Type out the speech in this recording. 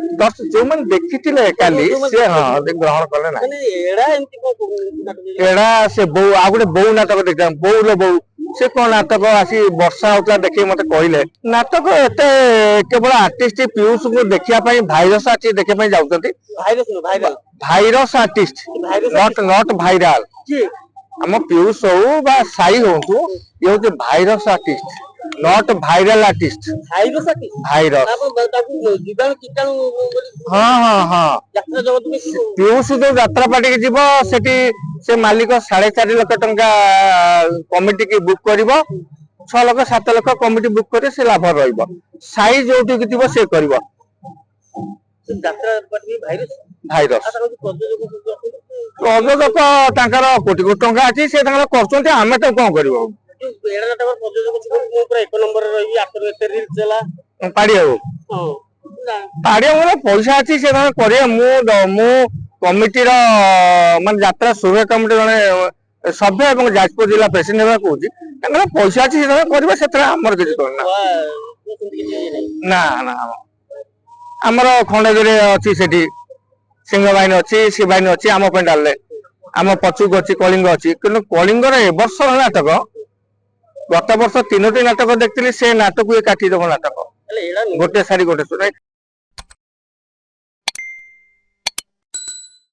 जो मैंने देखी काली से हाँ ग्रहण कले ना एड़ा से बो आ गोटे बो नाटक देखा बोल बो से कौन नाटक आसी वर्षा होता देखिए मत कहले नाटक एते केवल आर्टिस्ट पीयूष को देखिया भाइरस आर्टिस्ट देखिया जाऊँ भाइरस आर्टिस्ट नॉट भाइराल आम पीयूष हो साई हो ये हूँ virus artist not viral artist virus हाँ हाँ हाँ पीयूष जो यात्रा पार्टी के जीव सेठी से मालिक 4.5 लाख टंका कमिटी की बुक कर 6 लाख 7 लाख कमिटी बुक करे से लाभ रहिबो साई जोटी की जीव से करिवो भाइरस प्रयोजक तांकर कोटी कोटी टंका अछि से तांकर करचोंते हमें तो कोन करिवो पैसा अच्छी से कमिटी मान यात्रा सुरक्षा कमिटी जड़े सभ्य और जाजपुर जिला प्रेसिडेंट कहूँ पैसा अच्छी से आमर किसी ना ना आमर खंडगिरी अच्छी से सिंह बाहिनी अच्छी सी बाहिनी अच्छी आम पेंडाल आम पचुक अच्छी कलिंग अच्छी कि कलिंगर ए वर्ष नाटक गत वर्ष 3टी नाटक देखती से नाटक ये काटिदेव नाटक गोटे सारी गोटे